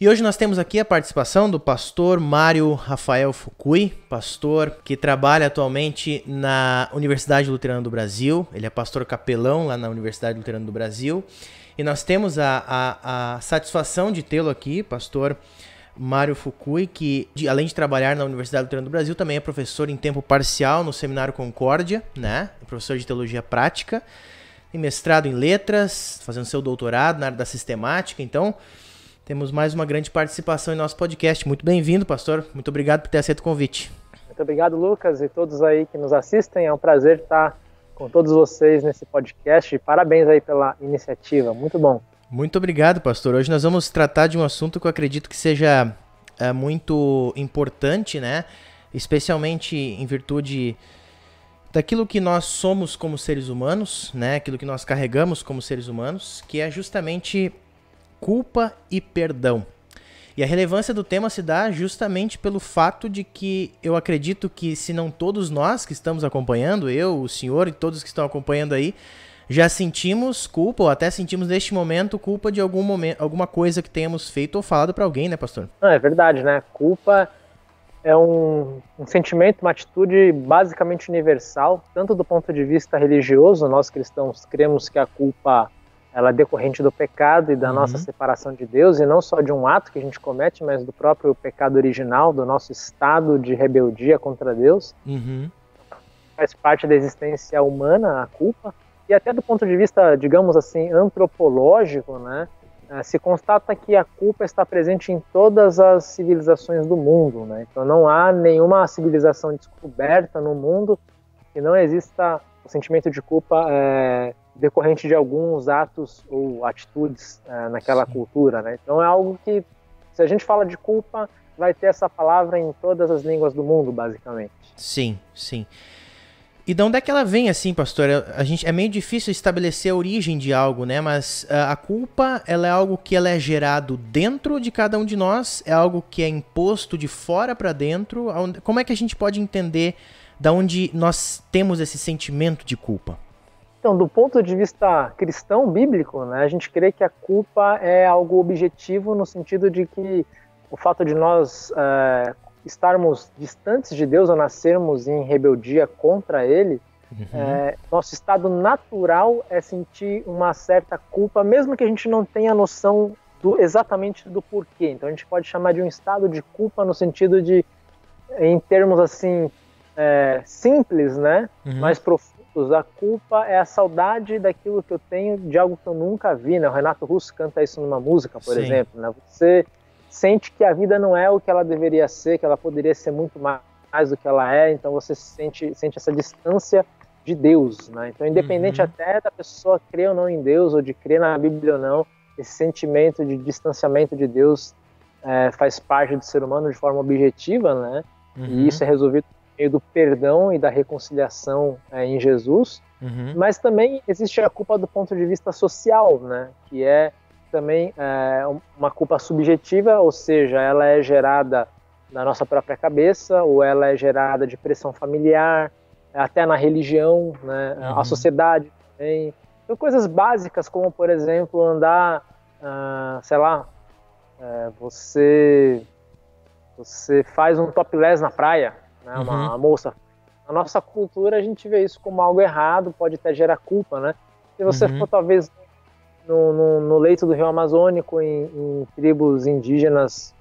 E hoje nós temos aqui a participação do pastor Mário Rafael Fukui, pastor que trabalha atualmente na Universidade Luterana do Brasil. Ele é pastor capelão lá na Universidade Luterana do Brasil. E nós temos a satisfação de tê-lo aqui, pastor Mário Fukui, que além de trabalhar na Universidade Luterana do Brasil, também é professor em tempo parcial no Seminário Concórdia, né? Professor de teologia prática, tem mestrado em letras, fazendo seu doutorado na área da sistemática. Então, temos mais uma grande participação em nosso podcast. Muito bem-vindo, pastor. Muito obrigado por ter aceito o convite. Muito obrigado, Lucas, e todos aí que nos assistem. É um prazer estar com todos vocês nesse podcast. Parabéns aí pela iniciativa. Muito bom. Muito obrigado, pastor. Hoje nós vamos tratar de um assunto que eu acredito que seja muito importante, né? Especialmente em virtude daquilo que nós somos como seres humanos, né? Aquilo que nós carregamos como seres humanos, que é justamente culpa e perdão. E a relevância do tema se dá justamente pelo fato de que eu acredito que, se não todos nós que estamos acompanhando, eu, o senhor e todos que estão acompanhando aí, já sentimos culpa, ou até sentimos neste momento culpa de alguma coisa que tenhamos feito ou falado para alguém, né, pastor? É verdade, né? Culpa é um sentimento, uma atitude basicamente universal, tanto do ponto de vista religioso. Nós cristãos cremos que a culpa ela é decorrente do pecado e da nossa separação de Deus, e não só de um ato que a gente comete, mas do próprio pecado original, do nosso estado de rebeldia contra Deus. Faz parte da existência humana a culpa, e até do ponto de vista, digamos assim, antropológico, né, se constata que a culpa está presente em todas as civilizações do mundo, né? Então não há nenhuma civilização descoberta no mundo que não exista o sentimento de culpa decorrente de alguns atos ou atitudes naquela cultura, né? Então é algo que, se a gente fala de culpa, vai ter essa palavra em todas as línguas do mundo, basicamente. Sim, sim. E de onde é que ela vem, assim, pastor? É meio difícil estabelecer a origem de algo, né? Mas a culpa, ela é algo que ela é gerado dentro de cada um de nós? É algo que é imposto de fora para dentro? Como é que a gente pode entender de onde nós temos esse sentimento de culpa? Então, do ponto de vista cristão, bíblico, né, a gente crê que a culpa é algo objetivo, no sentido de que o fato de nós estarmos distantes de Deus ou nascermos em rebeldia contra Ele, nosso estado natural é sentir uma certa culpa, mesmo que a gente não tenha noção exatamente do porquê. Então a gente pode chamar de um estado de culpa no sentido de, em termos assim, simples, né, mais profundos. A culpa é a saudade daquilo que eu tenho, de algo que eu nunca vi, né? O Renato Russo canta isso numa música, por exemplo, né? Você sente que a vida não é o que ela deveria ser, que ela poderia ser muito mais do que ela é, então você sente essa distância de Deus, né? Então, independente até da pessoa crer ou não em Deus, ou de crer na Bíblia ou não, esse sentimento de distanciamento de Deus faz parte do ser humano de forma objetiva, né? E isso é resolvido por meio do perdão e da reconciliação em Jesus. Mas também existe a culpa do ponto de vista social, né? Que é também uma culpa subjetiva, ou seja, ela é gerada na nossa própria cabeça, ou ela é gerada de pressão familiar, até na religião, né? A sociedade também. Então, coisas básicas como, por exemplo, andar, sei lá, você faz um topless na praia, né? Uma moça. Na nossa cultura a gente vê isso como algo errado, pode até gerar culpa, né? Se você for talvez no leito do Rio Amazônico, em tribos indígenas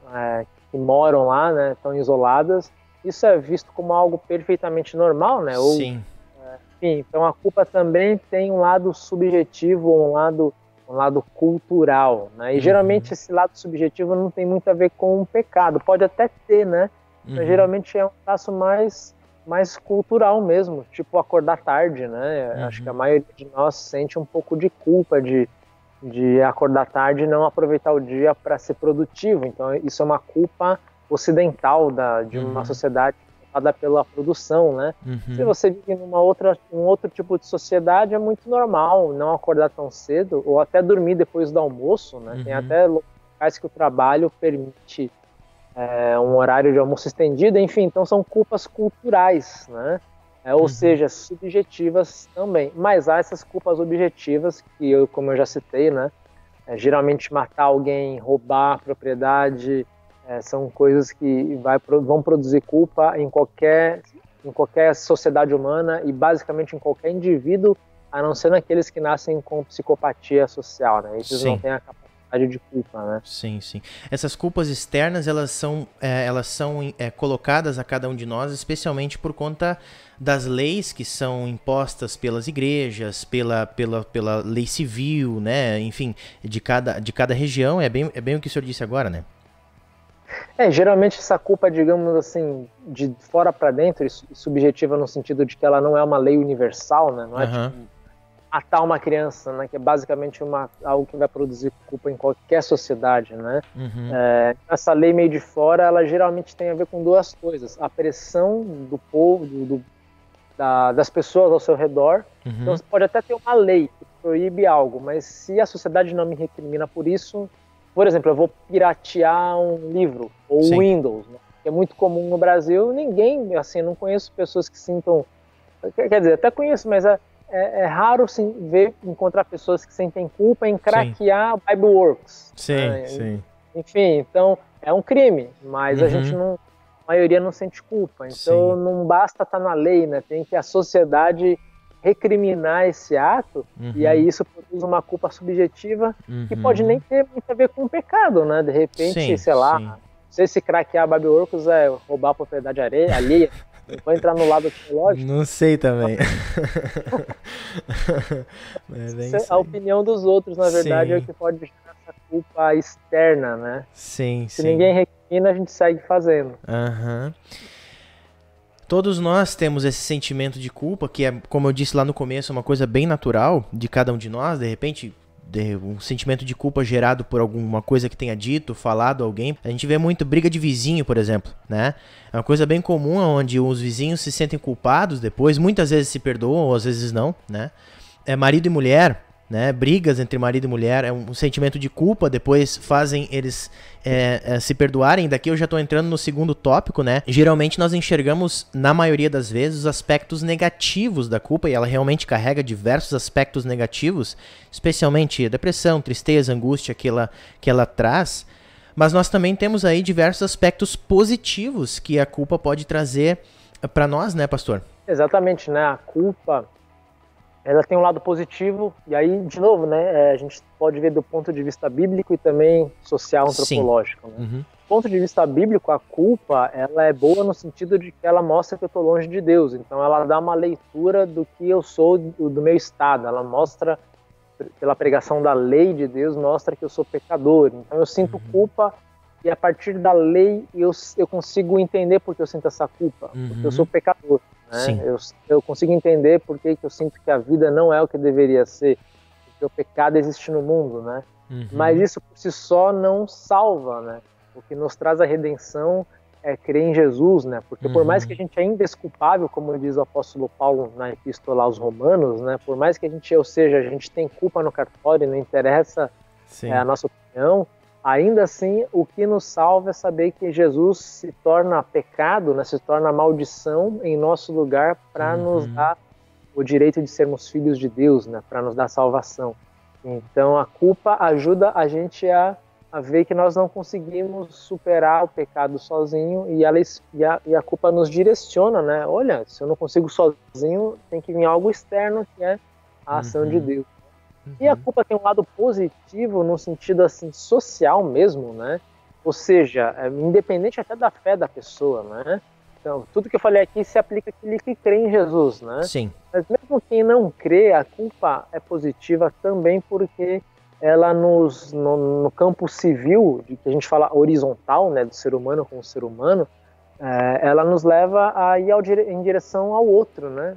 que moram lá, né, estão isoladas, isso é visto como algo perfeitamente normal, né? Sim. Enfim, então a culpa também tem um lado subjetivo, um lado cultural, né? E geralmente esse lado subjetivo não tem muito a ver com um pecado, pode até ter, né? Mas geralmente é um traço mais cultural mesmo, tipo acordar tarde, né? Acho que a maioria de nós sente um pouco de culpa de acordar tarde e não aproveitar o dia para ser produtivo. Então isso é uma culpa ocidental de uma sociedade formada pela produção, né? Se você vive num outro tipo de sociedade, é muito normal não acordar tão cedo, ou até dormir depois do almoço, né? Tem até locais que o trabalho permite um horário de almoço estendido, enfim, então são culpas culturais, né? Ou seja, subjetivas também. Mas há essas culpas objetivas, como eu já citei, né? Geralmente matar alguém, roubar propriedade, são coisas que vão produzir culpa em qualquer sociedade humana e basicamente em qualquer indivíduo, a não ser naqueles que nascem com psicopatia social, né? Eles não têm a capacidade de culpa, né? Sim, sim. Essas culpas externas, elas são colocadas a cada um de nós, especialmente por conta das leis que são impostas pelas igrejas, pela lei civil, né? Enfim, de cada região. É bem o que o senhor disse agora, né? Geralmente essa culpa, digamos assim, de fora para dentro, subjetiva no sentido de que ela não é uma lei universal, né? Não é tipo matar uma criança, né? Que é basicamente algo que vai produzir culpa em qualquer sociedade, né? Essa lei meio de fora, ela geralmente tem a ver com duas coisas: a pressão do povo, das pessoas ao seu redor. Então você pode até ter uma lei que proíbe algo, mas se a sociedade não me recrimina por isso, por exemplo, eu vou piratear um livro ou Windows, né, que é muito comum no Brasil. Ninguém, assim, não conheço pessoas que sintam, quer dizer, até conheço, mas é raro encontrar pessoas que sentem culpa em craquear o BibleWorks. Sim. Enfim, então é um crime, mas a maioria não sente culpa. Então não basta estar na lei, né? Tem que a sociedade recriminar esse ato, e aí isso produz uma culpa subjetiva que pode nem ter muito a ver com o pecado, né? De repente, não sei se craquear BibleWorks é roubar a propriedade alheia. Não vou entrar no lado teológico. Não sei também. A opinião dos outros, na verdade, é o que pode gerar essa culpa externa, né? Se ninguém recrimina, a gente segue fazendo. Todos nós temos esse sentimento de culpa, que é, como eu disse lá no começo, uma coisa bem natural de cada um de nós. De repente, um sentimento de culpa gerado por alguma coisa que tenha dito, falado alguém. A gente vê muito briga de vizinho, por exemplo, né? É uma coisa bem comum, onde os vizinhos se sentem culpados depois, muitas vezes se perdoam, ou às vezes não, né? Marido e mulher, né? Brigas entre marido e mulher, é um sentimento de culpa, depois fazem eles se perdoarem. Daqui eu já estou entrando no segundo tópico, né? Geralmente nós enxergamos, na maioria das vezes, os aspectos negativos da culpa, e ela realmente carrega diversos aspectos negativos, especialmente a depressão, tristeza, angústia que ela traz, mas nós também temos aí diversos aspectos positivos que a culpa pode trazer para nós, né, pastor? Exatamente, né? A culpa, ela tem um lado positivo, e aí, de novo, né, a gente pode ver do ponto de vista bíblico e também social, antropológico. Né? Do ponto de vista bíblico, a culpa, ela é boa no sentido de que ela mostra que eu estou longe de Deus. Então, ela dá uma leitura do que eu sou, do meu estado. Ela mostra, pela pregação da lei de Deus, mostra que eu sou pecador. Então, eu sinto culpa, e a partir da lei, eu consigo entender por que eu sinto essa culpa, porque eu sou pecador. Né? Eu consigo entender por que eu sinto que a vida não é o que deveria ser, porque o pecado existe no mundo, né? Mas isso por si só não salva, né? O que nos traz a redenção é crer em Jesus, né? Porque por mais que a gente é indesculpável, como diz o apóstolo Paulo na epístola aos Romanos, né? Por mais que a gente tem culpa no cartório, não interessa a nossa opinião, ainda assim, o que nos salva é saber que Jesus se torna pecado, né, se torna maldição em nosso lugar para nos dar o direito de sermos filhos de Deus, né, para nos dar salvação. Então, a culpa ajuda a gente a ver que nós não conseguimos superar o pecado sozinho, e a culpa nos direciona, né? Olha, se eu não consigo sozinho, tem que vir algo externo, que é a ação de Deus. E a culpa tem um lado positivo no sentido assim social mesmo, né? Ou seja, independente até da fé da pessoa, né? Então, tudo que eu falei aqui se aplica àquele que crê em Jesus, né? Sim. Mas mesmo quem não crê, a culpa é positiva também, porque ela no campo civil, de que a gente fala horizontal, né, do ser humano com o ser humano, ela nos leva a ir em direção ao outro, né?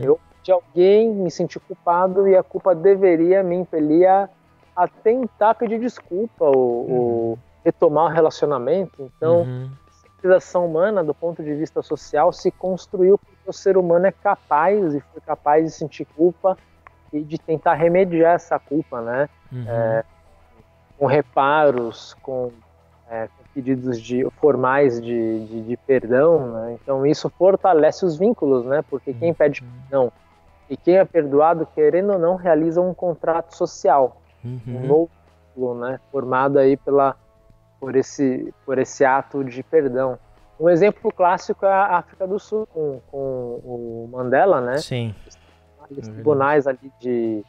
Eu de alguém me sentir culpado, e a culpa deveria me impelir a tentar pedir desculpa ou retomar o relacionamento. Então, a civilização humana, do ponto de vista social, se construiu porque o ser humano é capaz e foi capaz de sentir culpa e de tentar remediar essa culpa, né? Com reparos, com pedidos formais de perdão, né? Então isso fortalece os vínculos, né? Porque quem pede perdão e quem é perdoado, querendo ou não, realiza um contrato social, um novo ciclo, né, formado aí por esse ato de perdão. Um exemplo clássico é a África do Sul, com o Mandela, né? Sim. Os tribunais ali de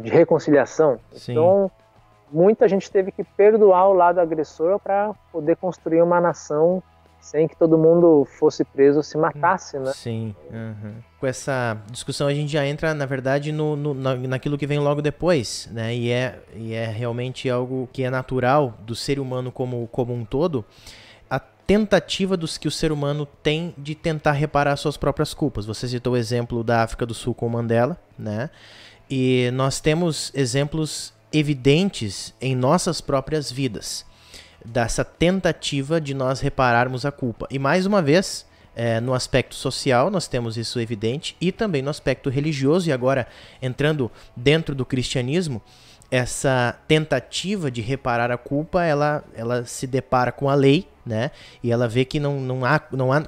reconciliação. Sim. Então, muita gente teve que perdoar o lado agressor para poder construir uma nação sem que todo mundo fosse preso ou se matasse, né? Sim. Uhum. Com essa discussão a gente já entra, na verdade, naquilo que vem logo depois, né? E é realmente algo que é natural do ser humano como um todo, a tentativa que o ser humano tem de tentar reparar suas próprias culpas. Você citou o exemplo da África do Sul com o Mandela, né? E nós temos exemplos evidentes em nossas próprias vidas dessa tentativa de nós repararmos a culpa. E mais uma vez, no aspecto social, nós temos isso evidente, e também no aspecto religioso, e agora entrando dentro do cristianismo, essa tentativa de reparar a culpa, ela se depara com a lei, né? E ela vê que não há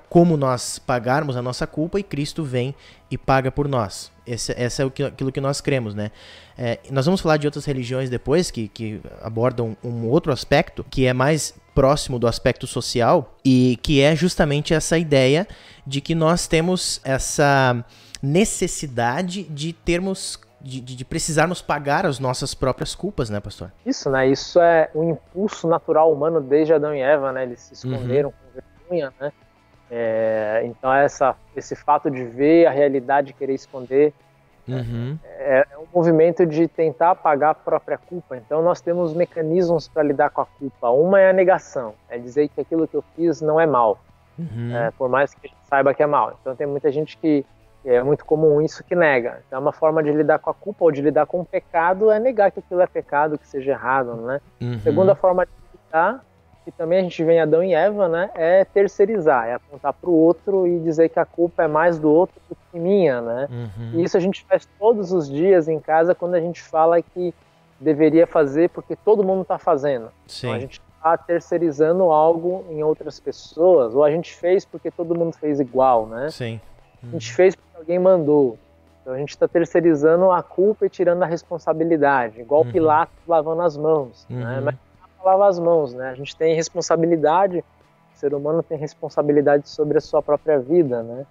como nós pagarmos a nossa culpa, e Cristo vem e paga por nós. Esse é aquilo que nós cremos, né? Nós vamos falar de outras religiões depois que abordam um outro aspecto que é mais próximo do aspecto social, e que é justamente essa ideia de que nós temos essa necessidade de termos de precisarmos pagar as nossas próprias culpas, né, pastor? Isso, né? Isso é um impulso natural humano desde Adão e Eva, né? Eles se esconderam com vergonha, né? Então esse fato de ver a realidade e querer esconder é um movimento de tentar apagar a própria culpa. Então nós temos mecanismos para lidar com a culpa. Uma é a negação, é dizer que aquilo que eu fiz não é mal, por mais que a gente saiba que é mal. Então tem muita gente que é muito comum isso, que nega. Então uma forma de lidar com a culpa ou de lidar com o pecado é negar que aquilo é pecado, que seja errado, né? Segunda forma de lidar, que também a gente vê em Adão e Eva, né, é terceirizar, é apontar para o outro e dizer que a culpa é mais do outro do que minha, né? E isso a gente faz todos os dias em casa quando a gente fala que deveria fazer porque todo mundo está fazendo. Sim. Então a gente está terceirizando algo em outras pessoas, ou a gente fez porque todo mundo fez igual, né? Sim. A gente fez porque alguém mandou. Então a gente está terceirizando a culpa e tirando a responsabilidade, igual Pilatos lavando as mãos, né? Mas lavar as mãos, né? A gente tem responsabilidade, o ser humano tem responsabilidade sobre a sua própria vida, né?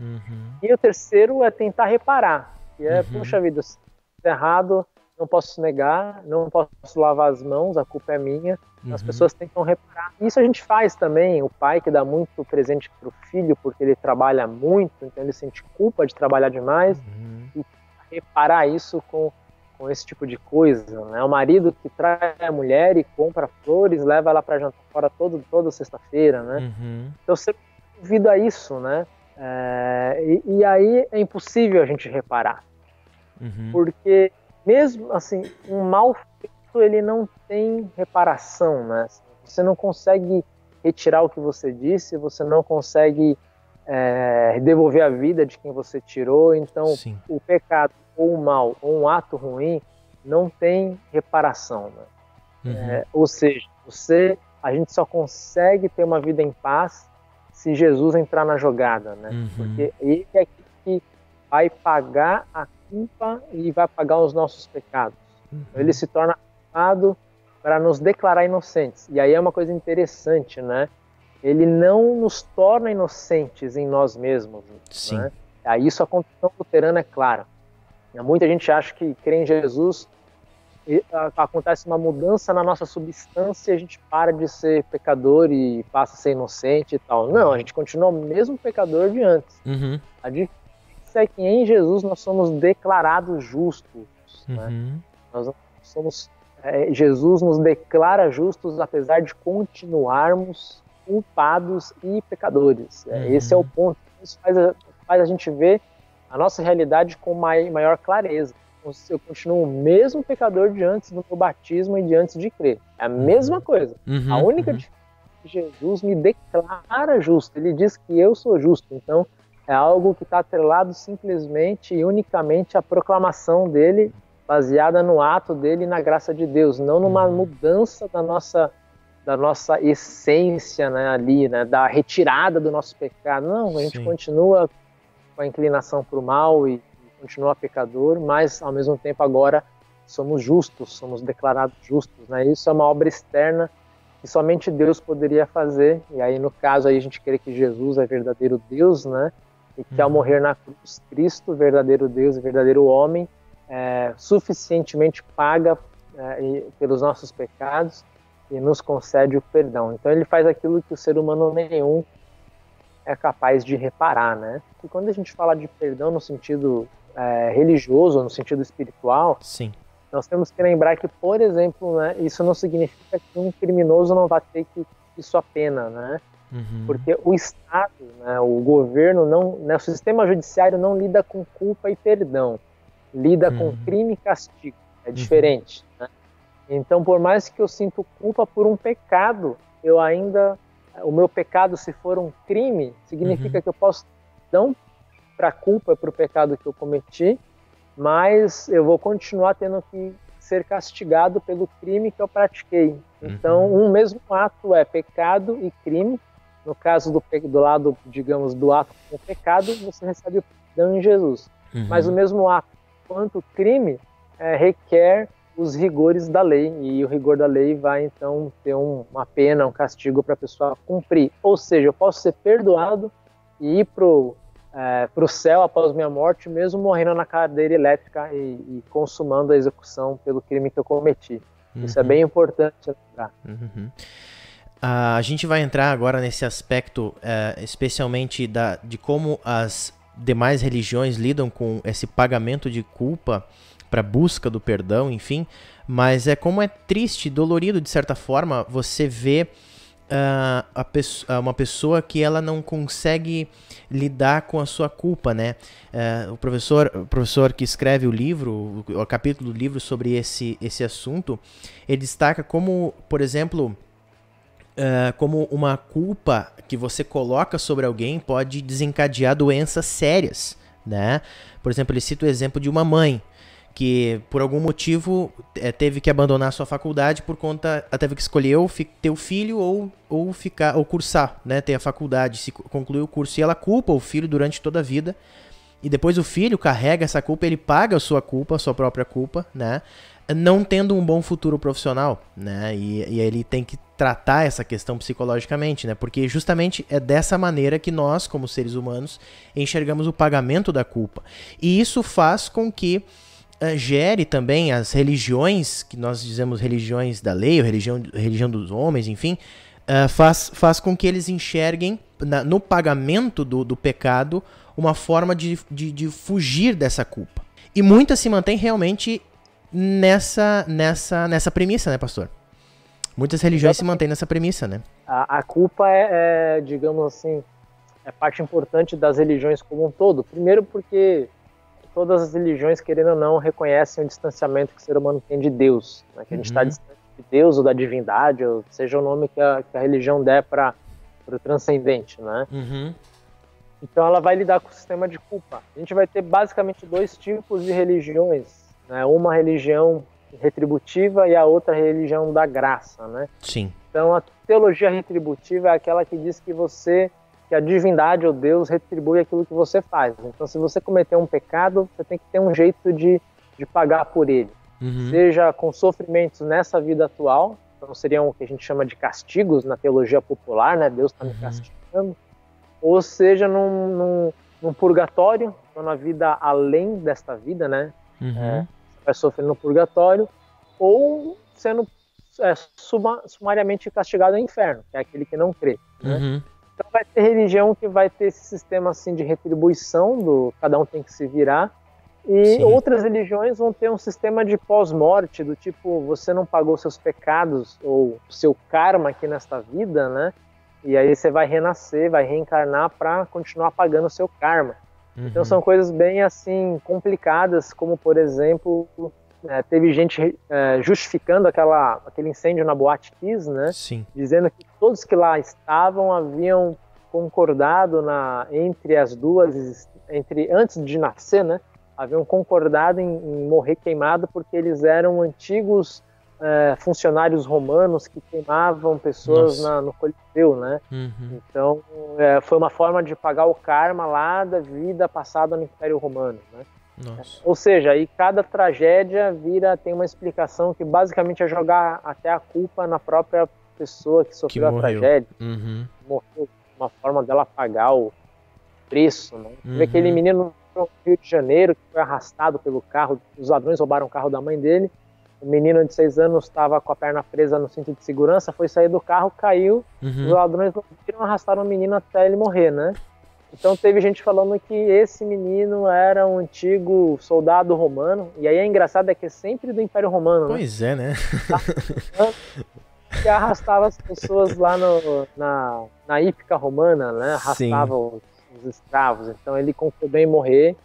E o terceiro é tentar reparar, que é, puxa vida, se é errado, não posso negar, não posso lavar as mãos, a culpa é minha. As pessoas tentam reparar. Isso a gente faz também, o pai que dá muito presente para o filho porque ele trabalha muito, então ele sente culpa de trabalhar demais, e reparar isso com esse tipo de coisa, né? O marido que trai a mulher e compra flores, leva ela para jantar fora toda sexta-feira, né? Então você devido a isso, né? E aí é impossível a gente reparar, porque mesmo assim, um mal feito ele não tem reparação, né? Você não consegue retirar o que você disse, você não consegue devolver a vida de quem você tirou, então o pecado ou o mal, ou um ato ruim, não tem reparação, né? Ou seja, a gente só consegue ter uma vida em paz se Jesus entrar na jogada, né? Porque ele é que vai pagar a culpa e vai pagar os nossos pecados. Então, ele se torna culpado para nos declarar inocentes. E aí é uma coisa interessante, né? Ele não nos torna inocentes em nós mesmos, né? Aí isso a confissão luterana é clara. Muita gente acha que crer em Jesus acontece uma mudança na nossa substância e a gente para de ser pecador e passa a ser inocente e tal. Não, a gente continua o mesmo pecador de antes. A diferença é que em Jesus nós somos declarados justos, né? Nós somos, Jesus nos declara justos apesar de continuarmos culpados e pecadores. Esse é o ponto. Isso faz a gente ver a nossa realidade com maior clareza. Eu continuo o mesmo pecador de antes do meu batismo e de antes de crer. É a mesma coisa. A única diferença é que Jesus me declara justo. Ele diz que eu sou justo. Então, é algo que está atrelado simplesmente e unicamente à proclamação dele, baseada no ato dele e na graça de Deus, não numa mudança da nossa essência, né, ali, né, da retirada do nosso pecado. Não, a gente continua com a inclinação para o mal e continua pecador, mas ao mesmo tempo agora somos justos, somos declarados justos, né? Isso é uma obra externa que somente Deus poderia fazer, e aí no caso aí a gente crê que Jesus é verdadeiro Deus, né? E que ao morrer na cruz, Cristo, verdadeiro Deus e verdadeiro homem, suficientemente paga pelos nossos pecados e nos concede o perdão. Então ele faz aquilo que o ser humano nenhum é capaz de reparar, né? E quando a gente fala de perdão no sentido religioso, no sentido espiritual, Sim. Nós temos que lembrar que, por exemplo, né, isso não significa que um criminoso não vai ter que cumprir sua pena, né? Porque o Estado, né, o governo, o sistema judiciário não lida com culpa e perdão, lida com crime e castigo, é diferente, né? Então, por mais que eu sinto culpa por um pecado, o meu pecado, se for um crime, significa que eu posso não para a culpa, para o pecado que eu cometi, mas eu vou continuar tendo que ser castigado pelo crime que eu pratiquei. Então, um mesmo ato é pecado e crime. No caso do lado, digamos, do ato com pecado, você recebe o perdão em Jesus. Mas o mesmo ato quanto crime requer os rigores da lei, e o rigor da lei vai, então, ter uma pena, um castigo para a pessoa cumprir. Ou seja, eu posso ser perdoado e ir para o céu após minha morte, mesmo morrendo na cadeira elétrica e consumando a execução pelo crime que eu cometi. Isso é bem importante lembrar. A gente vai entrar agora nesse aspecto, especialmente de como as demais religiões lidam com esse pagamento de culpa para busca do perdão, enfim, mas como é triste, dolorido de certa forma, você vê uma pessoa que ela não consegue lidar com a sua culpa, né? O professor que escreve o capítulo do livro sobre esse assunto, ele destaca como, por exemplo, como uma culpa que você coloca sobre alguém pode desencadear doenças sérias, né? Por exemplo, ele cita o exemplo de uma mãe que por algum motivo teve que abandonar a sua faculdade teve que escolher ou ter o filho ou cursar, né, ter a faculdade, se concluir o curso, e ela culpa o filho durante toda a vida, e depois o filho carrega essa culpa, ele paga a sua culpa, a sua própria culpa, né, não tendo um bom futuro profissional, né, e ele tem que tratar essa questão psicologicamente, né, porque justamente é dessa maneira que nós, como seres humanos, enxergamos o pagamento da culpa, e isso faz com que gere também as religiões, que nós dizemos religiões da lei, ou religião dos homens, enfim, faz com que eles enxerguem no pagamento do pecado uma forma de fugir dessa culpa. E muitas se mantêm realmente nessa premissa, né, pastor? Muitas religiões se mantêm nessa premissa, né? A culpa digamos assim, é parte importante das religiões como um todo. Primeiro porque todas as religiões, querendo ou não, reconhecem o distanciamento que o ser humano tem de Deus, né? Que a gente está distante de Deus ou da divindade, ou seja o nome que a religião der para o transcendente, né? Então ela vai lidar com o sistema de culpa. A gente vai ter basicamente dois tipos de religiões, né? Uma religião retributiva e a outra religião da graça, né? Sim. Então a teologia retributiva é aquela que diz que a divindade ou Deus retribui aquilo que você faz. Então, se você cometer um pecado, você tem que ter um jeito de pagar por ele. Seja com sofrimentos nessa vida atual, então seriam o que a gente chama de castigos na teologia popular, né? Deus está me castigando. Ou seja, num purgatório, então na vida além desta vida, né? Você vai sofrer no purgatório, ou sendo sumariamente castigado no inferno, que é aquele que não crê, né? Então vai ter religião que vai ter esse sistema assim de retribuição, cada um tem que se virar, e outras religiões vão ter um sistema de pós-morte, do tipo, você não pagou seus pecados ou seu karma aqui nesta vida, né? E aí você vai renascer, vai reencarnar para continuar pagando o seu karma. Então são coisas bem assim complicadas, como por exemplo, teve gente justificando aquele incêndio na Boate Kiss, né? Sim. Dizendo que todos que lá estavam haviam concordado entre as duas, antes de nascer, né? Haviam concordado em morrer queimado porque eles eram antigos funcionários romanos que queimavam pessoas no Coliseu, né? Então foi uma forma de pagar o karma lá da vida passada no Império Romano, né? Nossa. Ou seja, aí cada tragédia tem uma explicação que basicamente é jogar até a culpa na própria pessoa que sofreu a tragédia. Morreu, uma forma dela pagar o preço, né? Teve aquele menino no Rio de Janeiro que foi arrastado pelo carro, os ladrões roubaram o carro da mãe dele, o menino de 6 anos estava com a perna presa no cinto de segurança, foi sair do carro, caiu, os ladrões arrastaram o menino até ele morrer, né? Então teve gente falando que esse menino era um antigo soldado romano, e aí é engraçado é que é sempre do Império Romano, pois é, né? Que arrastava as pessoas lá na hípica romana, né? Arrastava os escravos. Então ele concordou em morrer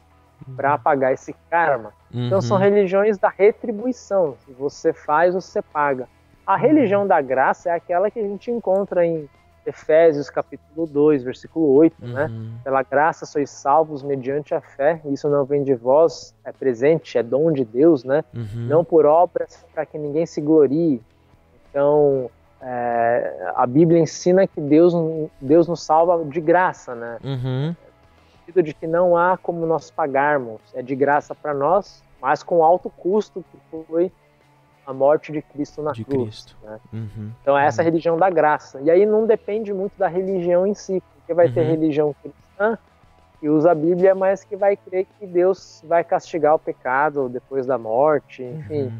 para pagar esse karma. Então são religiões da retribuição. Se você faz, você paga. A religião da graça é aquela que a gente encontra em Efésios capítulo 2, versículo 8, né? Pela graça sois salvos mediante a fé, isso não vem de vós, é presente, é dom de Deus, né? Não por obras para que ninguém se glorie. Então, a Bíblia ensina que Deus nos salva de graça, né? No sentido de que não há como nós pagarmos, é de graça para nós, mas com alto custo, que foi a morte de Cristo na cruz. Né? Então, é essa religião da graça. E aí não depende muito da religião em si, porque vai ter religião cristã que usa a Bíblia, mas que vai crer que Deus vai castigar o pecado depois da morte, enfim.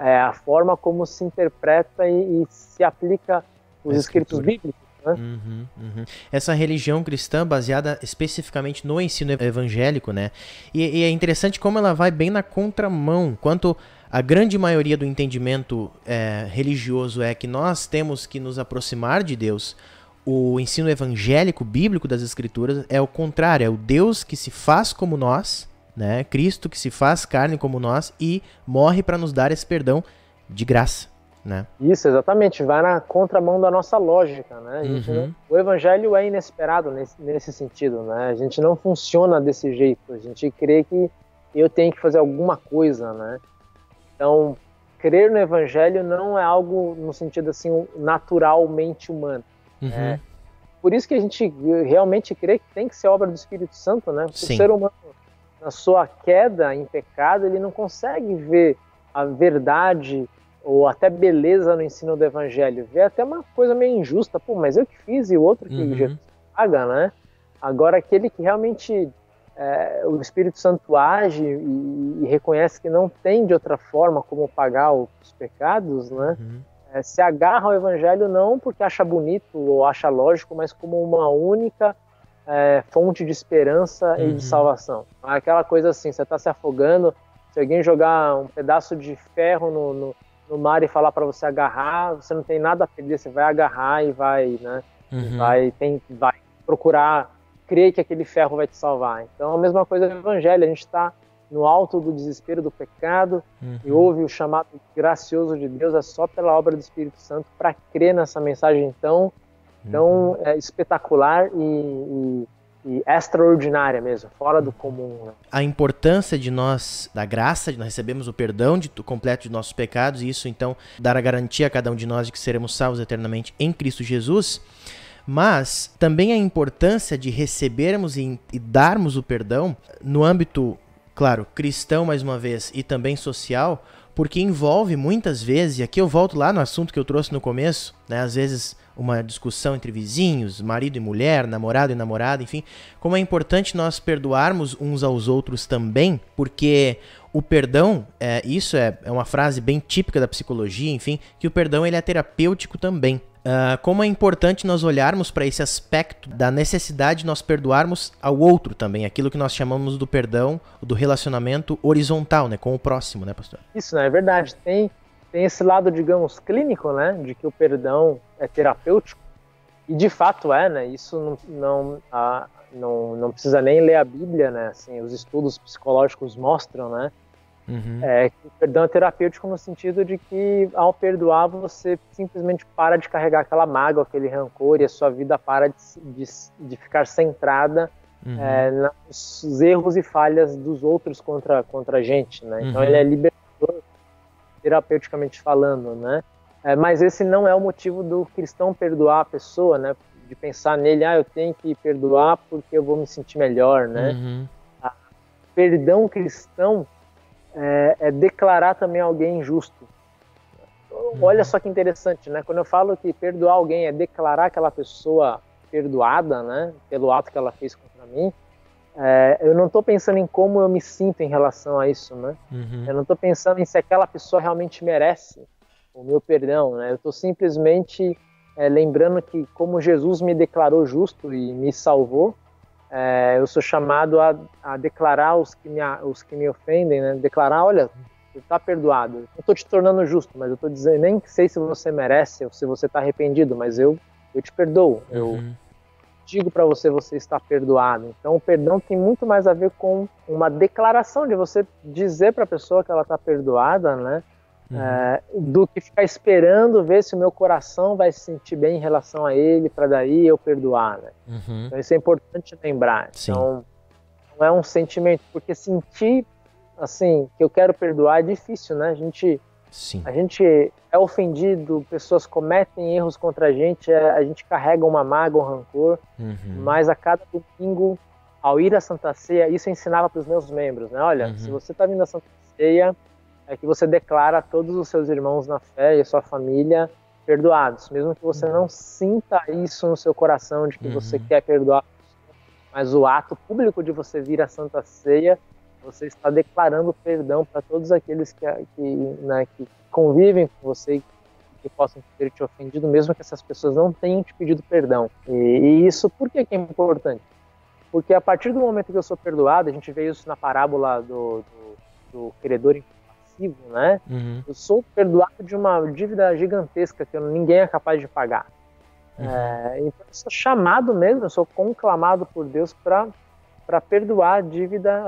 É a forma como se interpreta e se aplica os escritos bíblicos. Né? Essa religião cristã baseada especificamente no ensino evangélico, né? E é interessante como ela vai bem na contramão, enquanto a grande maioria do entendimento religioso é que nós temos que nos aproximar de Deus. O ensino evangélico bíblico das escrituras é o contrário, é o Deus que se faz como nós, né? Cristo que se faz carne como nós e morre para nos dar esse perdão de graça, né? Isso, exatamente, vai na contramão da nossa lógica, né? O evangelho é inesperado nesse sentido, né? A gente não funciona desse jeito, a gente crê que eu tenho que fazer alguma coisa, né? Então, crer no evangelho não é algo no sentido assim naturalmente humano. Por isso que a gente realmente crê que tem que ser obra do Espírito Santo, né? Porque o ser humano, na sua queda em pecado, ele não consegue ver a verdade ou até beleza no ensino do evangelho. Vê até uma coisa meio injusta. Pô, mas eu que fiz e o outro que Jesus paga, né? Agora, aquele que realmente o Espírito Santo age e reconhece que não tem de outra forma como pagar os pecados, né? Se agarra ao evangelho não porque acha bonito ou acha lógico, mas como uma única fonte de esperança e de salvação. Aquela coisa assim, você está se afogando, se alguém jogar um pedaço de ferro no mar e falar para você agarrar, você não tem nada a perder, você vai agarrar e vai, né? Vai procurar crer que aquele ferro vai te salvar. Então, a mesma coisa no evangelho, a gente está no alto do desespero do pecado e ouve o chamado gracioso de Deus, é só pela obra do Espírito Santo para crer nessa mensagem tão espetacular e extraordinária mesmo, fora do comum. Né? A importância de nós, da graça, de nós recebemos o perdão completo de nossos pecados, e isso então dar a garantia a cada um de nós de que seremos salvos eternamente em Cristo Jesus, mas também a importância de recebermos e darmos o perdão no âmbito, claro, cristão mais uma vez, e também social, porque envolve muitas vezes, e aqui eu volto lá no assunto que eu trouxe no começo, né, às vezes uma discussão entre vizinhos, marido e mulher, namorado e namorada, enfim, como é importante nós perdoarmos uns aos outros também, porque o perdão, isso é uma frase bem típica da psicologia, enfim, que o perdão ele é terapêutico também. Como é importante nós olharmos para esse aspecto da necessidade de nós perdoarmos ao outro também, aquilo que nós chamamos do perdão, do relacionamento horizontal, né, com o próximo, né, pastor? Isso, né, é verdade. Tem esse lado, digamos, clínico, né, de que o perdão é terapêutico, e de fato né, isso não precisa nem ler a Bíblia, né, assim, os estudos psicológicos mostram, né, que o perdão é terapêutico no sentido de que ao perdoar você simplesmente para de carregar aquela mágoa, aquele rancor, e a sua vida para de ficar centrada nos erros e falhas dos outros contra a gente, né, então ele é libertador terapeuticamente falando, né? Mas esse não é o motivo do cristão perdoar a pessoa, né? De pensar nele, eu tenho que perdoar porque eu vou me sentir melhor, né? O perdão cristão é declarar também alguém injusto. Olha só que interessante, né? Quando eu falo que perdoar alguém é declarar aquela pessoa perdoada, né, pelo ato que ela fez contra mim, eu não estou pensando em como eu me sinto em relação a isso, né? Eu não estou pensando em se aquela pessoa realmente merece o meu perdão, né? Eu estou simplesmente lembrando que como Jesus me declarou justo e me salvou, eu sou chamado a declarar os que me ofendem, né? Declarar, olha, você está perdoado. Eu não estou te tornando justo, mas eu estou dizendo, nem sei se você merece ou se você está arrependido, mas eu te perdoo. Eu digo para você, você está perdoado. Então o perdão tem muito mais a ver com uma declaração de você dizer para a pessoa que ela está perdoada, né? Do que ficar esperando ver se o meu coração vai se sentir bem em relação a ele, para daí eu perdoar, né? Então isso é importante lembrar. Sim. Então não é um sentimento, porque sentir assim que eu quero perdoar é difícil, né? A gente é ofendido, pessoas cometem erros contra a gente carrega uma mágoa, um rancor, mas a cada domingo, ao ir à Santa Ceia, isso eu ensinava para os meus membros, né? Olha, se você está vindo à Santa Ceia, é que você declara a todos os seus irmãos na fé e a sua família perdoados, mesmo que você não sinta isso no seu coração de que você quer perdoar, mas o ato público de você vir à Santa Ceia, você está declarando perdão para todos aqueles que convivem com você e que possam ter te ofendido, mesmo que essas pessoas não tenham te pedido perdão. E isso, por que é importante? Porque a partir do momento que eu sou perdoado, a gente vê isso na parábola do credor impassivo, né? Eu sou perdoado de uma dívida gigantesca que ninguém é capaz de pagar. Então eu sou chamado mesmo, eu sou conclamado por Deus para perdoar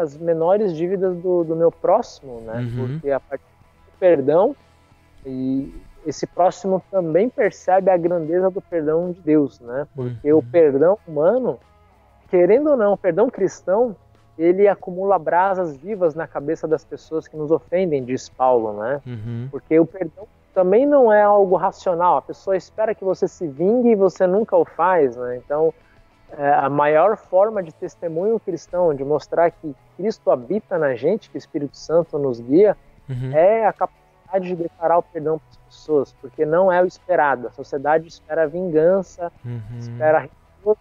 as menores dívidas do meu próximo, né? Porque a partir do perdão, e esse próximo também percebe a grandeza do perdão de Deus, né? Porque o perdão humano, querendo ou não, o perdão cristão, ele acumula brasas vivas na cabeça das pessoas que nos ofendem, diz Paulo, né? Porque o perdão também não é algo racional, a pessoa espera que você se vingue e você nunca o faz, né? Então, a maior forma de testemunho cristão, de mostrar que Cristo habita na gente, que o Espírito Santo nos guia, é a capacidade de declarar o perdão para as pessoas, porque não é o esperado. A sociedade espera vingança, espera recurso,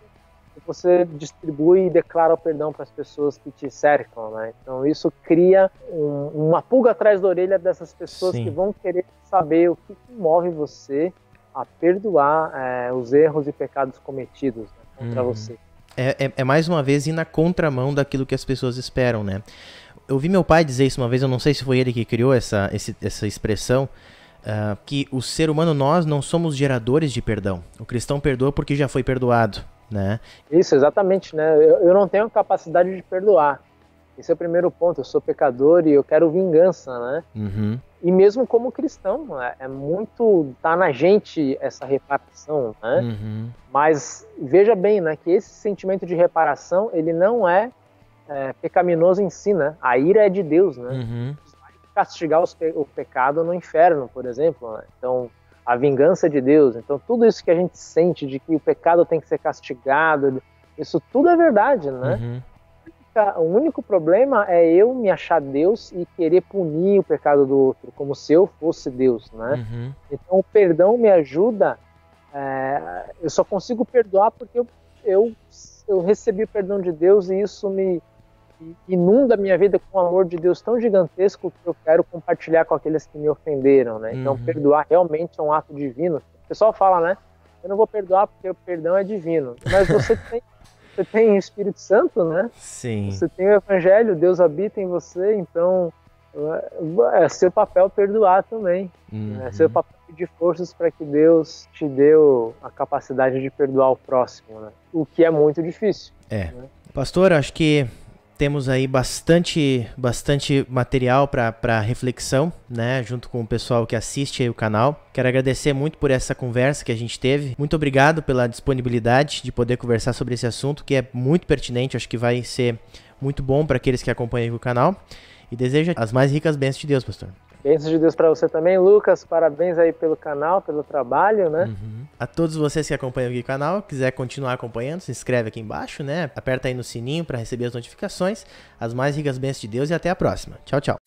e você distribui e declara o perdão para as pessoas que te cercam, né? Então isso cria uma pulga atrás da orelha dessas pessoas que vão querer saber o que move você a perdoar os erros e pecados cometidos, né, contra você. É mais uma vez ir na contramão daquilo que as pessoas esperam, né? Eu vi meu pai dizer isso uma vez, eu não sei se foi ele que criou essa expressão, que o ser humano, nós não somos geradores de perdão. O cristão perdoa porque já foi perdoado, né? Isso, exatamente, né? Eu não tenho capacidade de perdoar. Esse é o primeiro ponto, eu sou pecador e eu quero vingança, né? E mesmo como cristão, tá na gente essa reparação, né? Mas veja bem, né, que esse sentimento de reparação, ele não é pecaminoso em si, né? A ira é de Deus, né? Vai castigar o pecado no inferno, por exemplo, né? Então, a vingança é de Deus. Então, tudo isso que a gente sente de que o pecado tem que ser castigado, isso tudo é verdade, né? O único problema é eu me achar Deus e querer punir o pecado do outro, como se eu fosse Deus, né? Então, o perdão me ajuda. Eu só consigo perdoar porque eu recebi o perdão de Deus e isso me inunda a minha vida com um amor de Deus tão gigantesco que eu quero compartilhar com aqueles que me ofenderam, né? Então, perdoar realmente é um ato divino. O pessoal fala, né? Eu não vou perdoar porque o perdão é divino. Mas você tem o Espírito Santo, né? Sim. Você tem o Evangelho, Deus habita em você, então é seu papel perdoar também. É seu papel pedir forças para que Deus te dê a capacidade de perdoar o próximo, né? O que é muito difícil. Né? Pastor, acho que temos aí bastante material para reflexão, né, junto com o pessoal que assiste aí o canal. Quero agradecer muito por essa conversa que a gente teve. Muito obrigado pela disponibilidade de poder conversar sobre esse assunto, que é muito pertinente. Acho que vai ser muito bom para aqueles que acompanham o canal. E desejo as mais ricas bênçãos de Deus, pastor. Bênçãos de Deus para você também, Lucas. Parabéns aí pelo canal, pelo trabalho, né? A todos vocês que acompanham aqui o canal, quiser continuar acompanhando, se inscreve aqui embaixo, né? Aperta aí no sininho para receber as notificações. As mais ricas bênçãos de Deus e até a próxima. Tchau, tchau.